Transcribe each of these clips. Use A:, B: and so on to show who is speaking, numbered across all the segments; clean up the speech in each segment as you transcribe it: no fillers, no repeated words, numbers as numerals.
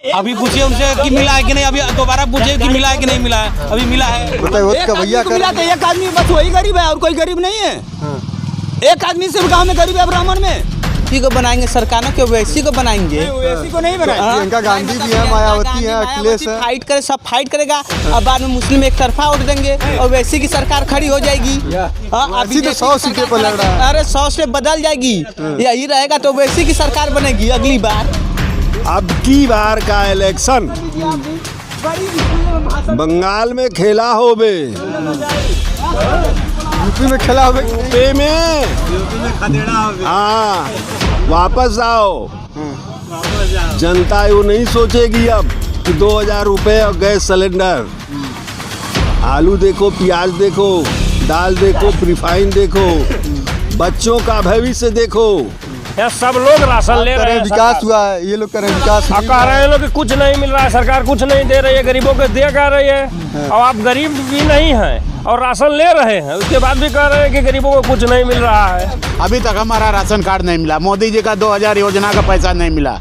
A: अभी पूछिए उनसे कि मिला है कि नहीं, अभी दोबारा पूछिए कि मिला है कि नहीं मिला है, अभी मिला है।
B: एक आदमी बस वही गरीब है और कोई गरीब नहीं है। एक आदमी सिर्फ गांव में गरीब है, ब्राह्मण में।
C: इसी को बनाएंगे सरकार ना, क्यों वैसी को बनाएंगे?
B: वैसी को नहीं बनाएंगे।
D: प्रियंका गांधी भी है, मायावती है, अखिलेश है।
C: फाइट करे, सब फाइट करेगा और बाद में मुस्लिम एक तरफा वोट देंगे और वैसी की सरकार खड़ी हो जाएगी।
D: अभी तो 100 सीटें पर लड़ रहा है।
C: अरे 100 से बदल जाएगी, यही रहेगा तो वैसी की सरकार बनेगी अगली बार।
E: अब की बार का इलेक्शन बंगाल में खेला होबे,
D: यूपी में खेला होबे,
E: यूपी में हाँ वापस आओ। जनता यूँ नहीं सोचेगी अब कि 2000 रुपये और गैस सिलेंडर। आलू देखो, प्याज देखो, दाल देखो, रिफाइन देखो, बच्चों का भविष्य देखो।
F: यहाँ सब लोग राशन ले रहे हैं।
D: विकास हुआ है, ये लोग कह रहे हैं विकास।
F: कह रहे हैं लोग कि कुछ नहीं मिल रहा है, सरकार कुछ नहीं दे रही है, गरीबों को दे कह रही है। और आप गरीब भी नहीं हैं और राशन ले रहे हैं, उसके बाद भी कह रहे हैं कि गरीबों को कुछ नहीं मिल रहा है।
G: अभी तक हमारा राशन कार्ड नहीं मिला, मोदी जी का 2000 योजना का पैसा नहीं मिला,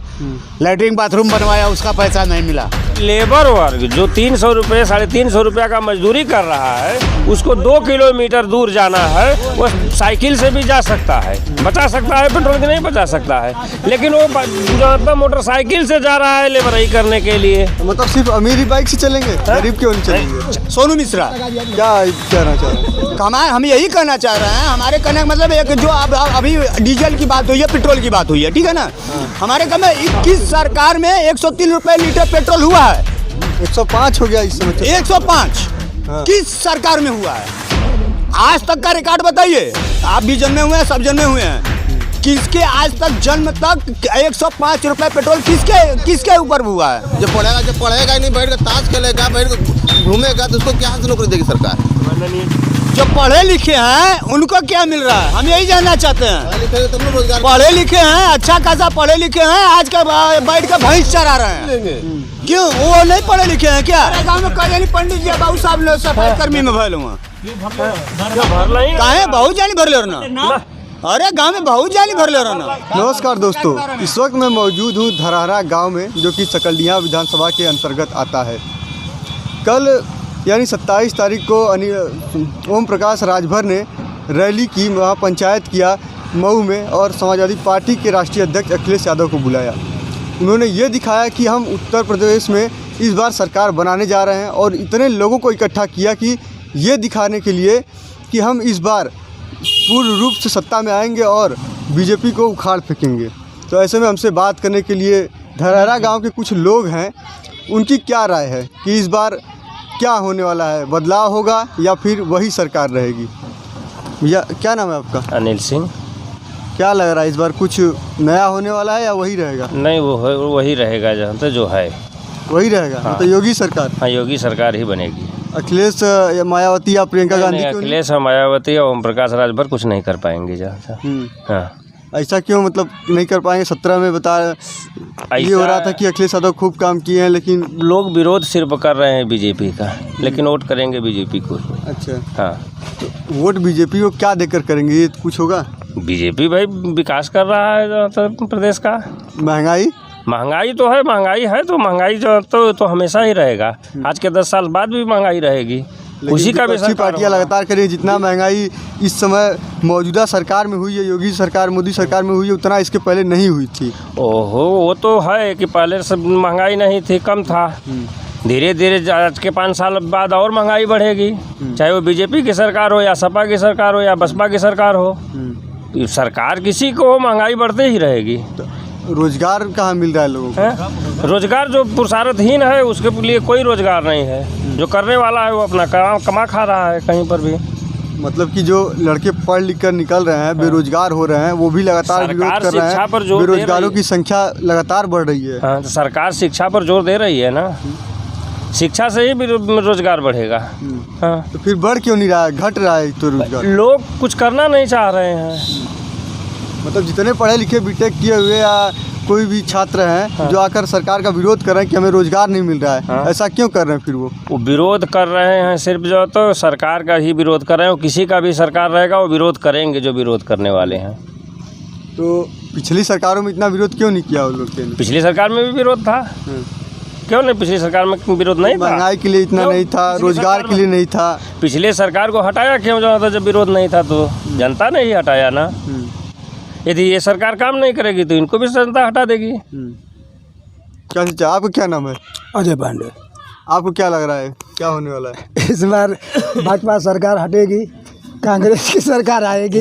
G: लैट्रिन बाथरूम बनवाया उसका पैसा नहीं मिला।
F: लेबर वर्ग जो 300 रुपये 350 रुपया का मजदूरी कर रहा है, उसको 2 किलोमीटर दूर जाना है, वो साइकिल से भी जा सकता है, बचा सकता है, पेट्रोल की नहीं बचा सकता है, लेकिन वो मोटरसाइकिल से जा रहा है लेबरई करने के लिए।
D: मतलब सिर्फ अमीर ही बाइक से चलेंगे, गरीब क्यों नहीं चलेंगे?
B: सोनू मिश्रा
D: क्या कहना चाह रहे हैं?
B: हम यही कहना चाह रहे हैं, हमारे कहने का मतलब एक जो अभी डीजल की बात हुई है, पेट्रोल की बात हुई है, ठीक है ना। हमारे कहने में 21 सरकार में 103 रुपए लीटर पेट्रोल हुआ है,
D: 105 हो गया इस समय।
B: 105 किस सरकार में हुआ है? आज तक का रिकॉर्ड बताइए। आप भी जन्मे हुए हैं, सब जन्मे हुए हैं, किसके आज तक जन्म तक 105 रुपए पेट्रोल किसके ऊपर हुआ है?
H: जो पढ़ेगा नहीं, बैठ कर ताश खेलेगा, बैठ कर घूमेगा, तो उसको क्या नौकरी देगी सरकार?
B: जो पढ़े लिखे हैं उनको क्या मिल रहा है, हम यही जानना चाहते हैं। पढ़े लिखे हैं, अच्छा खासा पढ़े लिखे हैं, आज का बैठ कर भैंस चरा रहे हैं। क्यों वो नहीं पढ़े लिखे हैं क्या? गाँव में कई पंडित जी बाबू साहब लोग सफाई कर्मी में भर लूँगा, बहुत जानी भर ले रहा। अरे गांव में बहुत जाली भर ले रहा ना।
D: नमस्कार दोस्तों, इस वक्त मैं मौजूद हूँ धरहरा गांव में, जो कि सकलडिया विधानसभा के अंतर्गत आता है। कल यानी 27 तारीख को ओम प्रकाश राजभर ने रैली की, वहाँ पंचायत किया मऊ में और समाजवादी पार्टी के राष्ट्रीय अध्यक्ष अखिलेश यादव को बुलाया। उन्होंने ये दिखाया कि हम उत्तर प्रदेश में इस बार सरकार बनाने जा रहे हैं और इतने लोगों को इकट्ठा किया कि ये दिखाने के लिए कि हम इस बार पूर्ण रूप से सत्ता में आएंगे और बीजेपी को उखाड़ फेंकेंगे। तो ऐसे में हमसे बात करने के लिए धरहरा गांव के कुछ लोग हैं, उनकी क्या राय है कि इस बार क्या होने वाला है, बदलाव होगा या फिर वही सरकार रहेगी? भैया क्या नाम है आपका?
F: अनिल सिंह।
D: क्या लग रहा है इस बार कुछ नया होने वाला है या वही रहेगा?
F: नहीं, वो वही रहेगा, जहाँ तक जो है
D: वही रहेगा।
F: हाँ।
D: तो योगी सरकार?
F: हाँ, योगी सरकार ही बनेगी।
D: अखिलेश या मायावती या प्रियंका गांधी?
F: अखिलेश और मायावती और ओम प्रकाश राजभर कुछ नहीं कर पाएंगे जहाँ। हाँ,
D: ऐसा क्यों, मतलब नहीं कर पाएंगे? 17 में ये हो रहा था कि अखिलेश यादव खूब काम किए हैं, लेकिन
F: लोग विरोध सिर्फ कर रहे हैं बीजेपी का, लेकिन वोट करेंगे बीजेपी को।
D: अच्छा,
F: हाँ,
D: तो वोट बीजेपी को क्या देकर करेंगे, ये कुछ होगा?
F: बीजेपी भाई विकास कर रहा है प्रदेश का। महंगाई तो है, महंगाई जो तो हमेशा ही रहेगा। आज के 10 साल बाद भी महंगाई रहेगी, उसी का भी
D: पार्टियां लगातार करें। जितना महंगाई इस समय मौजूदा सरकार में हुई है, योगी सरकार मोदी सरकार में हुई है, उतना इसके पहले नहीं हुई थी।
F: ओहो, वो तो है कि पहले सब महंगाई नहीं थी, कम था। धीरे धीरे आज के 5 साल बाद और महंगाई बढ़ेगी, चाहे वो बीजेपी की सरकार हो या सपा की सरकार हो या बसपा की सरकार हो। सरकार किसी को महंगाई बढ़ते ही रहेगी।
D: रोजगार कहाँ मिल रहा है लोगों को?
F: रोजगार जो पुरुषार्थहीन है उसके लिए कोई रोजगार नहीं है। जो करने वाला है वो अपना कमा खा रहा है कहीं पर भी।
D: मतलब कि जो लड़के पढ़ लिख कर निकल रहे हैं, बेरोजगार हो रहे हैं, वो भी लगातार विरोध कर रहे हैं। बेरोजगारों की संख्या लगातार बढ़ रही है।
F: हाँ, तो सरकार शिक्षा पर जोर दे रही है ना, शिक्षा से ही रोजगार बढ़ेगा। हाँ,
D: तो फिर बढ़ क्यों नहीं रहा है, घट रहा है? तो रोजगार
F: लोग कुछ करना नहीं चाह रहे हैं।
D: मतलब जितने पढ़े लिखे बीटेक किए हुए या कोई भी छात्र हैं जो आकर सरकार का विरोध कर रहे हैं कि हमें रोजगार नहीं मिल रहा है, ऐसा क्यों कर रहे हैं? फिर वो
F: विरोध कर रहे हैं सिर्फ जो तो सरकार का ही विरोध कर रहे हैं। किसी का भी सरकार रहेगा वो विरोध करेंगे जो विरोध करने वाले हैं।
D: तो पिछली सरकारों में इतना विरोध क्यों नहीं किया उन लोग ने?
F: पिछली सरकार में भी विरोध था, क्यों नहीं, पिछली सरकार में विरोध नहीं था?
D: महंगाई के लिए इतना नहीं था, रोजगार के लिए नहीं था।
F: पिछले सरकार को हटाया क्यों जाना था जब विरोध नहीं था? तो जनता ने ही हटाया ना। यदि ये सरकार काम नहीं करेगी तो इनको भी जनता हटा देगी।
D: क्या सोचा? आपका क्या नाम है?
I: अजय पांडे।
D: आपको क्या लग रहा है, क्या होने वाला है?
I: इस बार भाजपा सरकार हटेगी, कांग्रेस की सरकार आएगी।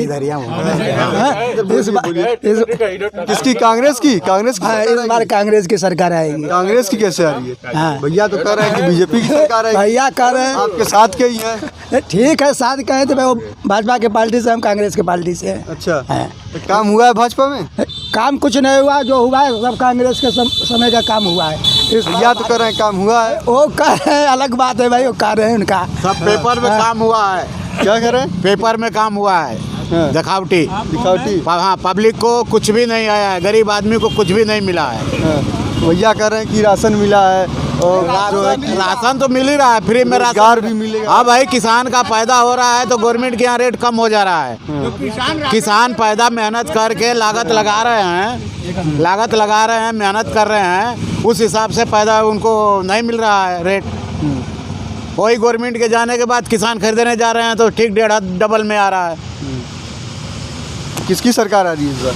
D: किसकी? कांग्रेस की? कांग्रेस की
I: हाँ, इस बार कांग्रेस की सरकार आएगी।
D: कांग्रेस की कैसे आ रही है?
I: हाँ।
D: भैया तो कह रहे हैं कि बीजेपी की सरकार है।
I: भैया कह रहे हैं
D: आपके साथ के ही है।
I: ठीक है, साथ कहे तो वो भाजपा के पार्टी से, हम कांग्रेस के पार्टी से हैं।
D: अच्छा,
I: हाँ।
D: तो काम हुआ है भाजपा में?
I: काम कुछ नहीं हुआ, जो हुआ है सब कांग्रेस के समय का काम हुआ है।
D: भैया तो कह रहे हैं काम हुआ है।
I: वो कह रहे हैं, अलग बात है भाई, वो कह रहे हैं उनका।
G: सब पेपर में काम हुआ है।
D: क्या कह रहे हैं?
G: पेपर में काम हुआ है, दिखावटी। हाँ, पब्लिक को कुछ भी नहीं आया है, गरीब आदमी को कुछ भी नहीं मिला है।
D: भैया कह रहे हैं कि राशन मिला है और
G: राशन तो मिल ही रहा है, फ्री में
D: रोजगार भी मिलेगा।
G: हाँ भाई, किसान का पैदा हो रहा है तो गवर्नमेंट के यहाँ रेट कम हो जा रहा है। किसान पैदा मेहनत करके लागत लगा रहे हैं, मेहनत कर रहे हैं, उस हिसाब से पैदा उनको नहीं मिल रहा है रेट। वही गवर्नमेंट के जाने के बाद किसान खरीदने जा रहे हैं तो ठीक 1.5 डबल में आ रहा है।
D: किसकी सरकार आ रही है इस बार?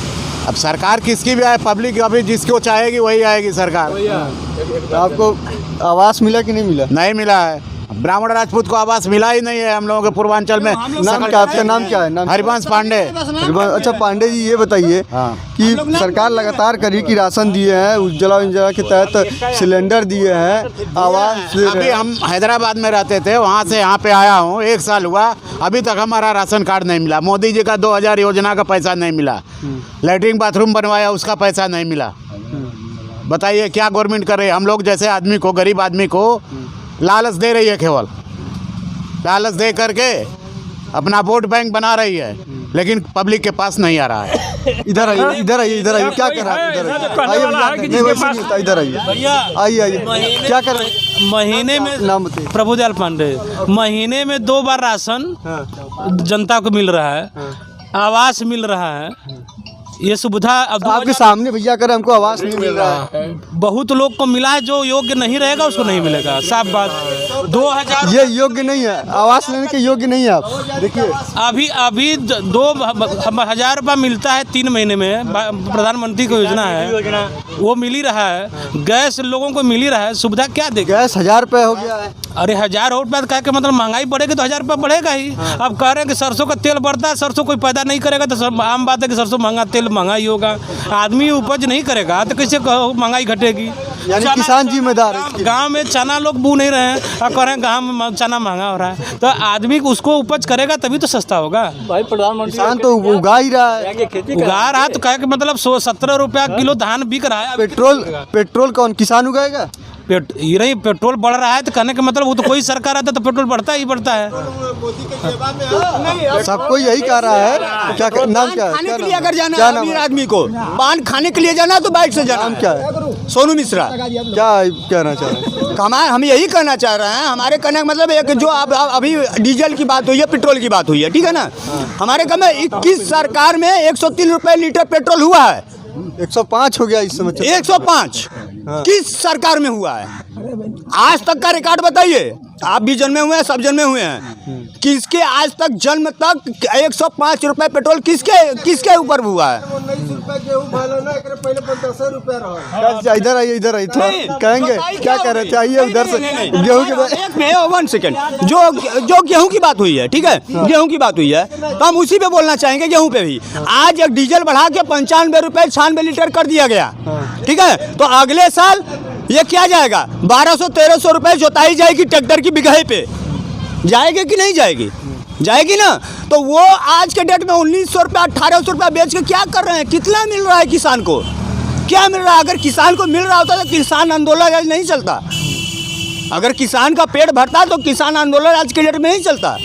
G: अब सरकार किसकी भी आए, पब्लिक अभी जिसको चाहेगी वही आएगी सरकार।
D: तो आपको आवास मिला कि नहीं मिला?
G: नहीं मिला है, ब्राह्मण राजपूत को आवास मिला ही नहीं है हम लोगों के पूर्वांचल में।
D: नाम क्या? आपका नाम क्या है? नाम
G: हरिवंश पांडे।
D: अच्छा पांडे जी, ये बताइए कि सरकार लगातार करी कि राशन दिए हैं, उज्ज्वला योजना के तहत सिलेंडर दिए हैं, आवास।
G: अभी हम हैदराबाद में रहते थे, वहाँ से यहाँ पे आया हूँ, 1 साल हुआ, अभी तक हमारा राशन कार्ड नहीं मिला। मोदी जी का 2000 योजना का पैसा नहीं मिला, लैट्रिन बाथरूम बनवाया उसका पैसा नहीं मिला। बताइए क्या गवर्नमेंट कर रही है? हम लोग जैसे आदमी को, गरीब आदमी को लालच दे रही है, केवल लालच दे करके अपना वोट बैंक बना रही है, लेकिन पब्लिक के पास नहीं आ रहा है।
D: इधर आइए, इधर आइए, इधर आइए। क्या कर रहा है? इधर आइए, इधर आइए, आइए। क्या कर रहे हैं?
A: महीने में,
D: नाम बताइए।
A: प्रभुदयाल पांडे। महीने में 2 बार राशन जनता को मिल रहा है, आवास मिल रहा है, ये सुविधा अब
D: आपके सामने भैया कर हमको आवास नहीं मिल रहा है।
A: बहुत लोग को मिला है, जो योग्य नहीं रहेगा उसको नहीं मिलेगा, साफ बात। 2000
D: ये योग्य नहीं है, आवास लेने के योग्य नहीं है। आप देखिए,
A: अभी 2000 रुपये मिलता है 3 महीने में, प्रधानमंत्री की योजना है, वो मिल ही रहा है। गैस लोगों को मिल ही रहा है, सुविधा क्या देगा?
D: गैस 1000 रुपये हो गया है।
A: अरे 1000 रुपये कह के मतलब महंगाई बढ़ेगी तो 1000 रुपये बढ़ेगा ही। अब कह रहे हैं कि सरसों का तेल बढ़ता है, सरसों कोई पैदा नहीं करेगा तो आम बात है कि सरसों महंगा, तेल महंगा ही होगा। आदमी उपज नहीं करेगा तो कैसे महंगाई घटेगी?
D: यानी किसान जिम्मेदार है।
A: गांव में चना लोग बू नहीं रहे हैं और कह रहे हैं गांव में चना महंगा हो रहा है, तो आदमी उसको उपज करेगा तभी तो सस्ता होगा भाई। प्रधानमंत्री
D: किसान तो उगा ही रहा है,
A: उगा रहा है, तो कह के मतलब 17 रुपया किलो धान बिक रहा है।
D: पेट्रोल कौन किसान उगाएगा?
A: ये नहीं, पेट्रोल बढ़ रहा है तो कहने का मतलब वो तो कोई सरकार आता तो पेट्रोल बढ़ता ही बढ़ता है।
D: सबको यही कह रहा है। क्या नाम क्या है?
B: खाने के लिए अगर जाना है अमीर आदमी को, पान खाने के लिए जाना तो बाइक से जाना।
D: नाम क्या है?
B: सोनू मिश्रा।
D: क्या कहना चाह रहे हैं?
B: हम यही कहना चाह रहे हैं, हमारे कहने का मतलब एक जो अभी डीजल की बात हुई है, पेट्रोल की बात हुई है, ठीक है ना? हमारे कहने 21 सरकार में 103 रुपये लीटर पेट्रोल हुआ है,
D: 105 हो गया इस समय।
B: 105 किस सरकार में हुआ है? आज तक का रिकॉर्ड बताइए। आप भी जन्मे हुए हैं, सब जन्मे हुए हैं, किसके आज तक जन्म तक 105 रुपये पेट्रोल किसके ऊपर हुआ है?
D: इधर आइए, इधर आइए, थोड़ा कहेंगे क्या कह रहे थे? आइए उधर से। गेहूँ के
B: 1 सेकेंड, जो गेहूं की बात हुई है, ठीक है, गेहूं की बात हुई है, तो हम उसी पे बोलना चाहेंगे। गेहूं पे भी आज एक डीजल बढ़ा के 95 रुपये 96 लीटर कर दिया गया, ठीक है? तो अगले साल ये क्या जाएगा? 1200-1300 रुपये जोताई जाएगी ट्रैक्टर की बिगहे पे, जाएगी कि नहीं जाएगी? जाएगी ना। तो वो आज के डेट में 1900 रुपये 1800 रुपये बेच के क्या कर रहे हैं? कितना मिल रहा है किसान को? क्या मिल रहा है? अगर किसान को मिल रहा होता तो किसान आंदोलन आज नहीं चलता। अगर किसान का पेट भरता तो किसान आंदोलन आज के डेट में नहीं चलता।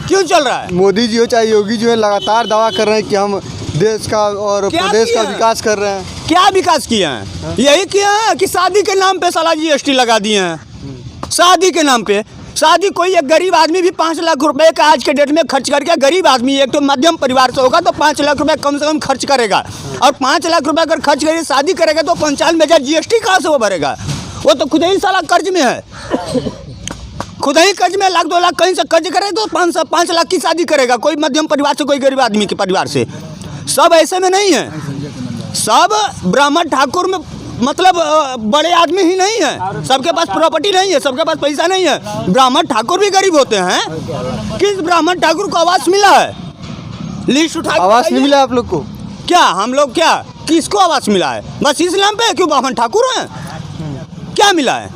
B: क्यों चल रहा है?
D: मोदी जी हो चाहे योगी जी हो, लगातार दावा कर रहे हैं कि हम देश का और प्रदेश का विकास कर रहे हैं।
B: क्या विकास किया है? यही किया है कि शादी के नाम पे साला GST लगा दिए हैं। शादी के नाम पे शादी, कोई एक गरीब आदमी भी 5 लाख रुपए का आज के डेट में खर्च करके, गरीब आदमी एक तो मध्यम परिवार से होगा तो 5 लाख रुपए कम से कम खर्च करेगा, और 5 लाख रुपए अगर खर्च करके शादी करेगा तो 95,000 GST कहाँ से वो भरेगा? वो तो खुद ही साला कर्ज में है, खुद ही कर्ज में 1 लाख 2 लाख कहीं से कर्ज करे तो 5 लाख की शादी करेगा, कोई मध्यम परिवार से, कोई गरीब आदमी के परिवार से। सब ऐसे में नहीं है, सब ब्राह्मण ठाकुर में मतलब बड़े आदमी ही नहीं है, सबके पास प्रॉपर्टी नहीं है, सबके पास पैसा नहीं है। ब्राह्मण ठाकुर भी गरीब होते हैं। किस ब्राह्मण ठाकुर को आवास मिला है? लिस्ट उठा
D: आवास नहीं मिला आप लोग को?
B: क्या हम लोग क्या किसको आवास मिला है? बस इस नाम पे क्यों ब्राह्मण ठाकुर हैं? क्या मिला है?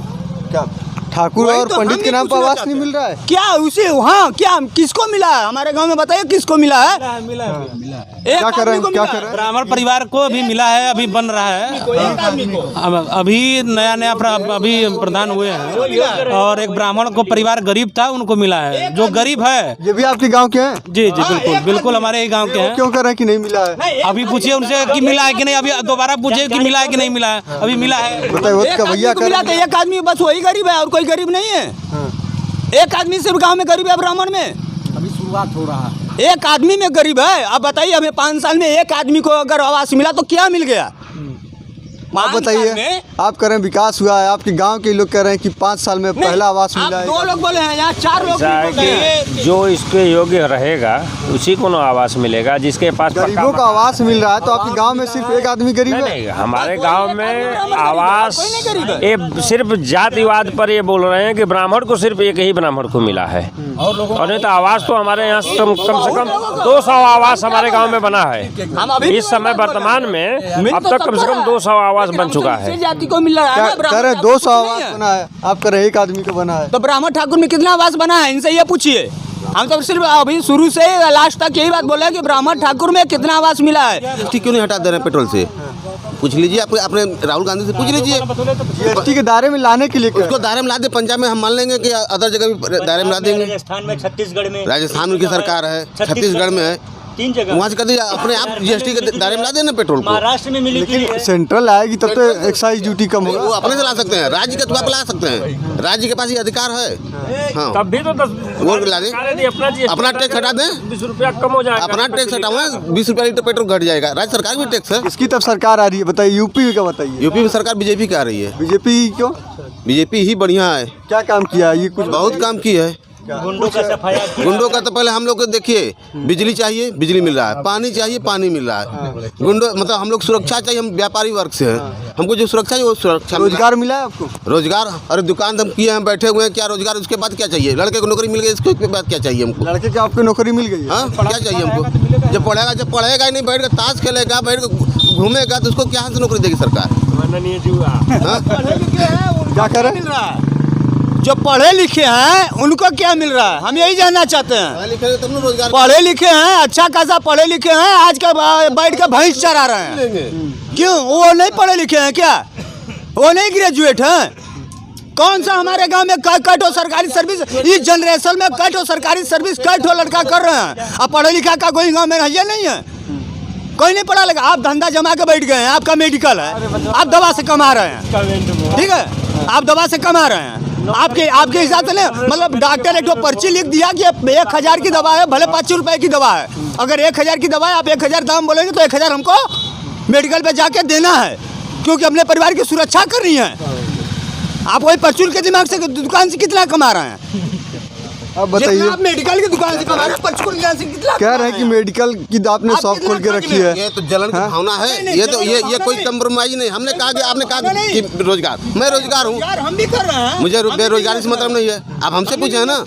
D: क्या ठाकुर
B: वही
D: और
B: तो
D: पंडित
B: हम
D: के
B: भी
D: नाम पर
B: पूछना
D: आवास
B: चाहते
D: नहीं
B: हैं।
D: मिल रहा है?
B: क्या उसे वहाँ क्या किसको मिला है? हमारे गांव में बताइए किसको मिला है?
D: क्या कर रहे हैं, क्या कर रहे हैं?
A: ब्राह्मण परिवार को अभी मिला है, अभी बन रहा है। अभी नया अभी प्रधान हुए हैं, और एक ब्राह्मण को परिवार गरीब था, उनको मिला है। जो गरीब है,
D: ये भी आपके गांव के हैं?
A: जी बिल्कुल बिल्कुल हमारे ही गांव के हैं।
D: क्यों कर रहे हैं कि नहीं मिला है?
A: अभी पूछिए उनसे कि मिला है कि नहीं, अभी दोबारा पूछिए कि मिला है कि नहीं मिला है। अभी मिला है।
D: बताइए वो का भैया कर
B: मिला तो एक आदमी बस वही गरीब है और कोई गरीब नहीं है। एक आदमी सिर्फ गांव में गरीब है ब्राह्मण में,
I: अभी शुरुआत हो रहा है।
B: एक आदमी में गरीब है। अब बताइए हमें 5 साल में एक आदमी को अगर आवास मिला तो क्या मिल गया?
D: आप
B: 5 साल
D: बताइए,
B: में?
D: आप कह रहे हैं विकास हुआ है, आपके गांव के लोग कह रहे हैं कि 5 साल में पहला आवास
B: आप
D: मिला है।
B: 2 लोग बोले हैं, यहाँ 4 लोग
F: ऐसा है
B: बोल रहे हैं।
F: कि जो इसके योग्य रहेगा उसी को ना आवास मिलेगा, जिसके पास
D: गरीबों का आवास मिल रहा है, तो आपके गांव में सिर्फ एक आदमी गरीब है?
F: नहीं, हमारे गांव में आवास
B: कोई नहीं गरीब है।
F: ये सिर्फ जातिवाद पर ये बोल रहे हैं कि ब्राह्मण को सिर्फ एक ही ब्राह्मण को मिला है, और नहीं तो आवास तो हमारे यहाँ कम से कम 200 आवास हमारे गांव में बना है। इस समय वर्तमान में अब तक कम से कम 200 आवास बन चुका है।
B: जाति को मिल रहा है ना,
D: कह रहे हैं
B: ब्राह्मण
D: 200
B: ठाकुर नहीं
D: आवास
B: है।
D: बना है, आप कह रहे हैं एक आदमी को बना है।
B: तो ब्राह्मण ठाकुर में कितना आवास बना है? इनसे ये पूछिए। हम तो सिर्फ अभी शुरू से लास्ट तक यही बात बोला है कि ब्राह्मण ठाकुर में कितना आवास मिला है।
H: जीएसटी क्यों नहीं हटा दे रहे हैं पेट्रोल से? पूछ लीजिए, आपने राहुल गांधी से पूछ लीजिए।
D: जीएसटी के दायरे में लाने के लिए कह रहे
H: उसको दायरे में ला दे। पंजाब में हम मान लेंगे कि अदर जगह भी दायरे में ला देंगे।
C: राजस्थान में, छत्तीसगढ़ में,
H: राजस्थान में उनकी सरकार है, छत्तीसगढ़ में है,
C: 3 जगह।
H: वहाँ से कर दीजिए, अपने आप जीएसटी के दायरे में ला देना पेट्रोल को।
C: महाराष्ट्र में मिली
D: हैं। लेकिन सेंट्रल आएगी तब तो एक्साइज ड्यूटी कम
H: वो
D: होगा।
H: अपने से ला सकते हैं, राज्य के द्वारा ला सकते हैं, राज्य के पास ये अधिकार है। हाँ,
F: तब भी तो
H: वो ला दें, अपना टैक्स हटा दें,
F: 20 रुपया कम हो जाएगा।
H: अपना टैक्स हटाओ, 20 रुपया लीटर पेट्रोल घट जाएगा। राज्य सरकार भी टैक्स है।
D: इसकी तब सरकार आ रही है, बताइए यूपी का बताइए।
H: यूपी में सरकार बीजेपी की आ रही है।
D: बीजेपी क्यों?
H: बीजेपी ही बढ़िया है,
D: क्या काम किया है? ये कुछ
H: बहुत काम की है।
C: गुंडों का सफाया किया।
H: गुंडों का तो पहले हम लोग को देखिए, बिजली चाहिए, बिजली मिल रहा है, पानी चाहिए, पानी मिल रहा है। गुंडों मतलब हम लोग सुरक्षा चाहिए, हम व्यापारी वर्ग से हैं, हमको जो सुरक्षा चाहिए वो सुरक्षा मिल रहा
D: रोजगार मिला है आपको?
H: है। रोजगार, अरे दुकान हम किए हैं, बैठे हुए हैं, क्या रोजगार? उसके बाद क्या चाहिए? लड़के को नौकरी मिल गई, इसके बाद क्या चाहिए हमको?
D: लड़के की आपको नौकरी मिल गई है?
H: हाँ, क्या चाहिए हमको? जब पढ़ेगा ही नहीं, बैठ कर ताश खेलेगा, बैठ कर घूमेगा, तो उसको क्या से नौकरी देगी सरकार? हाँ?
D: क्या कर रहे हैं?
B: जो पढ़े लिखे हैं उनको क्या मिल रहा है? हम यही जानना चाहते हैं।
H: पढ़े लिखे तब ना रोजगार
B: पढ़े लिखे हैं, अच्छा खासा पढ़े लिखे हैं, आज के बैठ के भैंस चरा रहे हैं।
H: लेंगे।
B: क्यों? वो नहीं पढ़े लिखे हैं क्या? वो नहीं ग्रेजुएट हैं? कौन सा हमारे गांव में कट हो सरकारी सर्विस, इस जनरेशन में कट हो सरकारी सर्विस, कट हो लड़का कर रहे हैं। अब पढ़े लिखा का कोई गांव में है नहीं है? कोई नहीं पढ़ा लिखा। आप धंधा जमा के बैठ गए हैं, आपका मेडिकल है, आप दवा से कमा रहे हैं, ठीक है? आप दवा से कमा रहे हैं। आपके हिसाब से मतलब डॉक्टर एक पर्ची लिख दिया कि 1000 की दवा है, भले 5 रुपए की दवा है। अगर 1000 की दवा है, आप 1000 दाम बोलेंगे तो 1000 हमको मेडिकल पे जाके देना है, क्योंकि अपने परिवार की सुरक्षा करनी है। आप वही परचून के दिमाग से दुकान से कितना कमा रहे हैं?
D: अब बताइए,
B: आप मेडिकल की दुकान से कमा रहे हैं, परचून से कितना
D: कह रहे हैं कि मेडिकल की आपने शॉप खोल के रखी है।
H: ये तो जलन की भावना है। ये तो ये कोई कंप्रोमाइज नहीं। हमने कहा कि आपने कहा कि रोजगार, मैं रोजगार हूँ,
B: यार हम भी कर रहे हैं।
H: मुझे बेरोजगारी से मतलब नहीं है। आप हमसे पूछे हैं ना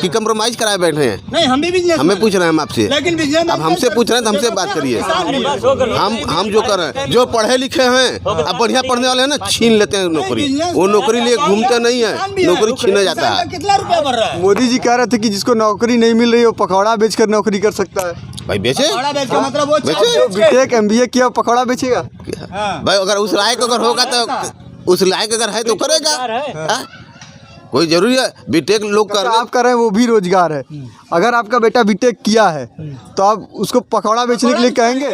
H: कि कंप्रोमाइज कराए बैठे हैं,
B: नहीं हम भी बिजनेस
H: हमें पूछ रहे हैं हम आपसे।
B: लेकिन बिजनेस
H: अब हमसे पूछ रहे हैं तो हमसे बात करिए। हम जो कर रहे हैं, जो पढ़े लिखे हैं, अब बढ़िया पढ़ने वाले हैं ना, छीन लेते हैं नौकरी। वो नौकरी लिए घूमते नहीं है, नौकरी छीना जाता है।
B: कितना रुपया बढ़ रहा है?
D: मोदी जी कह रहे थे कि जिसको नौकरी नहीं मिल रही वो पकौड़ा बेचकर नौकरी कर सकता है।
H: भाई बेचे,
B: बड़ा बेच का मतलब वो
H: बेचे।
D: बीटेक MBA किया पकौड़ा बेचेगा?
H: भाई अगर उस लायक अगर होगा तो उस लायक अगर है तो करेगा। हाँ? कोई जरूरी है बीटेक लोग कर रहे हैं।
D: आप कर रहे हैं वो भी रोजगार है। अगर आपका बेटा बीटेक किया है तो आप उसको पकौड़ा बेचने के लिए कहेंगे?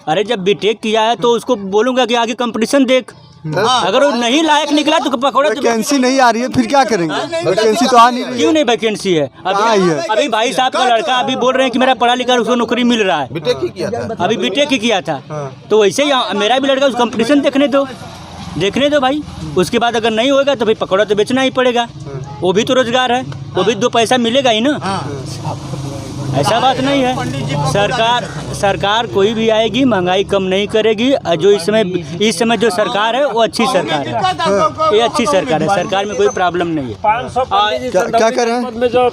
C: अरे जब बीटेक किया है तो उसको बोलूंगा कि आगे कंपटीशन देख। अगर वो नहीं लायक निकला तो पकौड़ा तो
D: वैकेंसी नहीं आ रही है, फिर क्या करेंगे? वैकेंसी तो आ नहीं रही है।
C: क्यों नहीं वैकेंसी है?
D: कहाँ आई है?
C: अभी भाई साहब का लड़का अभी बोल रहे हैं कि मेरा पढ़ा लिखा उसको नौकरी मिल रहा है।
H: बीटेक ही किया था।
C: अभी बीटेक ही किया था, तो वैसे ही मेरा भी लड़का उस कंपटीशन देखने दो। देखने दो भाई, उसके बाद अगर नहीं होगा तो भाई पकौड़ा तो बेचना ही पड़ेगा, वो भी तो रोजगार है, वो भी 2 पैसा मिलेगा ही ना। ऐसा बात नहीं है। सरकार कोई भी आएगी महंगाई कम नहीं करेगी। और जो इस समय जो सरकार है वो अच्छी सरकार है, ये अच्छी सरकार है, सरकार में कोई प्रॉब्लम नहीं है।
F: 500
D: क्या कर रहे हैं?
F: में जो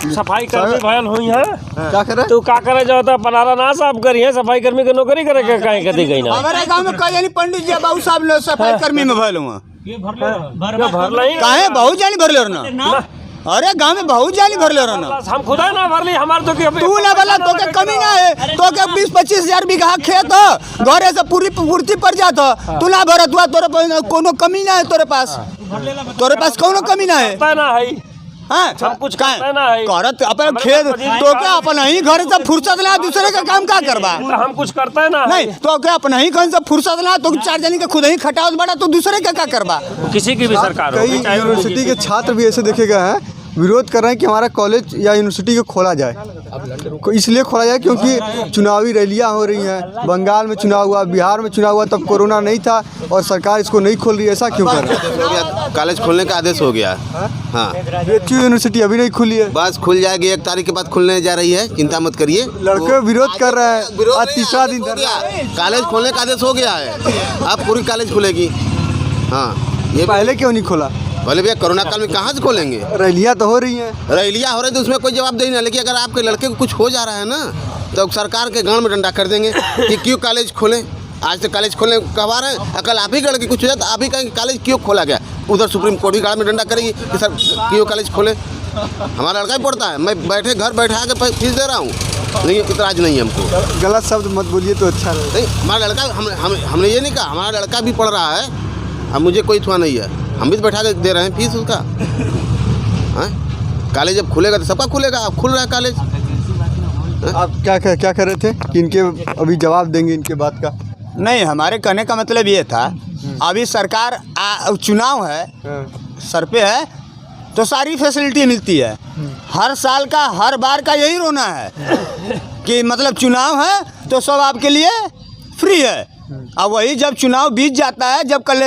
F: सफाई कर्मी भयल हुई है,
D: क्या कर रहे हैं?
F: तो का करे जो होता पनारा ना साफ करी है, सफाई कर्मी की नौकरी करे कहीं कदी गई ना।
B: हमारे गांव में कई यानी पंडित जी बाबू साहब लोग सफाई कर्मी में भले हुआ
F: भर नहीं
B: काहे बहुत जानी भरले ना। अरे गांव में बहुत जानी भरले ना।
F: हम खुदा ना भरली, हमारे तो
B: तू ना भला तो के कमी ना है, तो के 20-25 हजार बीघा खेत हो, घरे से पूरी पूर्ति पड़ जात हो, तू ना भरत हुआ, तोरे पास कोनो कमी ना है, तोरे पास कोनो कमी ना है।
F: ना है
B: हाँ,
F: सब कुछ करना है
B: करत अपन खेत तो क्या अपन ही घर से फुर्सत ला, दूसरे का काम क्या करबा?
F: हम कुछ करते है ना
B: नहीं तो क्या अपन ही घर से फुर्सत ला, तो 4 जनी के खुद ही खटावत बड़ा, तो दूसरे का क्या करबा?
F: किसी की भी सरकार हो,
D: कई यूनिवर्सिटी के छात्र भी ऐसे देखे गए हैं, विरोध कर रहे हैं कि हमारा कॉलेज या यूनिवर्सिटी को खोला जाए। इसलिए खोला जाए क्योंकि चुनावी रैलियां हो रही हैं, बंगाल में चुनाव हुआ, बिहार में चुनाव हुआ, तब कोरोना नहीं था और सरकार इसको नहीं खोल रही है, ऐसा क्यों कर रही है?
H: कॉलेज खोलने का आदेश हो गया। हाँ,
D: BHU यूनिवर्सिटी अभी नहीं खुली है,
H: बस खुल जाएगी, 1 तारीख के बाद खुलने जा रही है, चिंता मत करिए।
D: लड़के विरोध कर रहे हैं, आज तीसरा दिन
H: हो गया, कॉलेज खोलने का आदेश हो गया है, अब पूरी कॉलेज खुलेगी। हाँ,
D: ये पहले क्यों नहीं खोला?
H: बोले भैया कोरोना काल में कहाँ से खोलेंगे?
D: रैलियां तो हो रही हैं,
H: रैलियां हो रही तो उसमें कोई जवाब नहीं है, लेकिन अगर आपके लड़के को कुछ हो जा रहा है ना, तो सरकार के गांड में डंडा कर देंगे कि क्यों कॉलेज खोलें। आज तो कॉलेज खोलने कहवा रहे हैं, कल आप ही लड़के कुछ हो जाए तो आप ही कहेंगे कॉलेज क्यों खोला गया। उधर सुप्रीम कोर्ट भी गांड में डंडा करेगी कि सर क्यों कॉलेज खोले। हमारा लड़का ही पढ़ता है, मैं घर बैठा के फीस दे रहा हूँ, नहीं इतराज नहीं है हमको।
D: गलत शब्द मत बोलिए तो अच्छा
H: नहीं, हमारा लड़का हमने ये नहीं कहा, हमारा लड़का भी पढ़ रहा है, अब मुझे कोई थुआ नहीं है, हम भी तो बैठा के दे रहे हैं फीस उसका। कॉलेज जब खुलेगा तो सबका खुलेगा, अब खुल रहा है कॉलेज।
D: आप क्या कर रहे थे कि इनके अभी जवाब देंगे इनके बात का?
B: नहीं, हमारे कहने का मतलब ये था, अभी सरकार चुनाव है, सर पे है, तो सारी फैसिलिटी मिलती है। हर साल का हर बार का यही रोना है कि मतलब चुनाव है तो सब आपके लिए फ्री है। अब वही जब चुनाव बीत जाता है, जब कल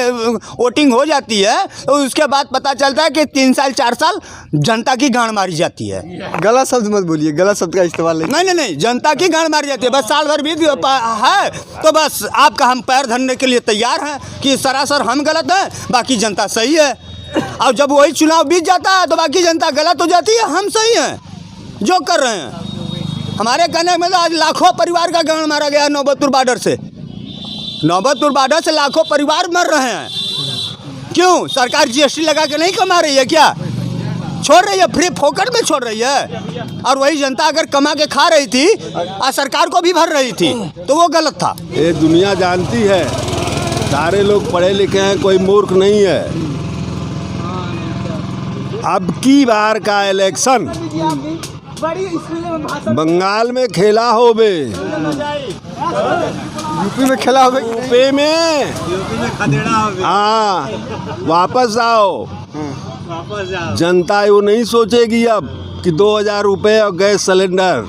B: वोटिंग हो जाती है, तो उसके बाद पता चलता है कि 3 साल 4 साल जनता की गांड मारी जाती है।
D: गलत शब्द मत बोलिए, गलत शब्द का इस्तेमाल
B: नहीं, जनता की गांड मारी जाती है। बस साल भर बीत है तो बस आपका हम पैर धरने के लिए तैयार हैं कि सरासर हम गलत हैं, बाकी जनता सही है। और जब वही चुनाव बीत जाता है तो बाकी जनता गलत हो जाती है, हम सही हैं जो कर रहे हैं। हमारे कहने में आज लाखों परिवार का गांड मारा गया नौबतपुर बॉर्डर से, नौबतपुर बॉर्डर से लाखों परिवार मर रहे हैं। क्यों? सरकार GST लगा के नहीं कमा रही है क्या? छोड़ रही है, फ्री फोकट में छोड़ रही है। और वही जनता अगर कमा के खा रही थी और सरकार को भी भर रही थी तो वो गलत था।
E: ये दुनिया जानती है, सारे लोग पढ़े लिखे हैं, कोई मूर्ख नहीं है। अब की बार का इलेक्शन बंगाल में खेला हो बे,
D: यूपी में खेला हो,
E: यूपी में हाँ, वापस आओ। जनता वो नहीं सोचेगी अब कि 2000 रुपये और गैस सिलेंडर।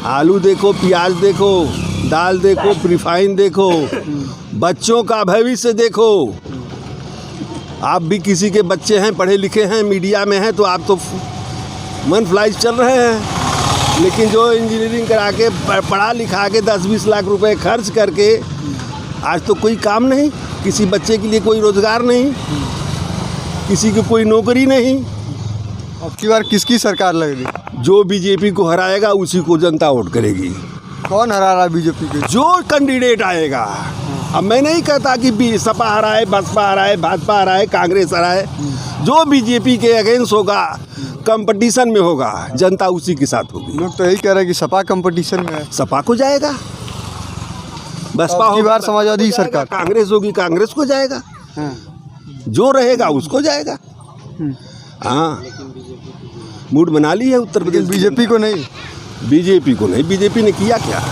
E: आलू देखो, प्याज देखो, दाल देखो, रिफाइन देखो, बच्चों का भविष्य देखो। आप भी किसी के बच्चे हैं, पढ़े लिखे हैं, मीडिया में हैं, तो आप तो मन फ्लाइट चल रहे हैं। लेकिन जो इंजीनियरिंग करा के पढ़ा लिखा के 10-20 लाख रुपए खर्च करके आज तो कोई काम नहीं, किसी बच्चे के लिए कोई रोज़गार नहीं, किसी को कोई नौकरी नहीं।
D: अब की बार किसकी सरकार लगेगी?
E: जो बीजेपी को हराएगा उसी को जनता वोट करेगी।
D: कौन हरा रहा बीजेपी को?
E: जो कैंडिडेट आएगा। अब मैं नहीं कहता कि सपा हराए, बसपा हराए, भाजपा हराए, कांग्रेस हराए, जो बीजेपी के अगेंस्ट होगा, कंपटीशन में होगा, जनता उसी के साथ होगी।
D: लोग तो यही कह रहे हैं कि सपा कंपटीशन में है,
E: सपा को जाएगा, बसपा
D: की बार समाजवादी सरकार,
E: कांग्रेस होगी, कांग्रेस को जाएगा, जो रहेगा उसको जाएगा। हाँ, मूड बना ली है उत्तर प्रदेश।
D: बीजेपी को नहीं,
E: बीजेपी को नहीं। बीजेपी ने किया क्या?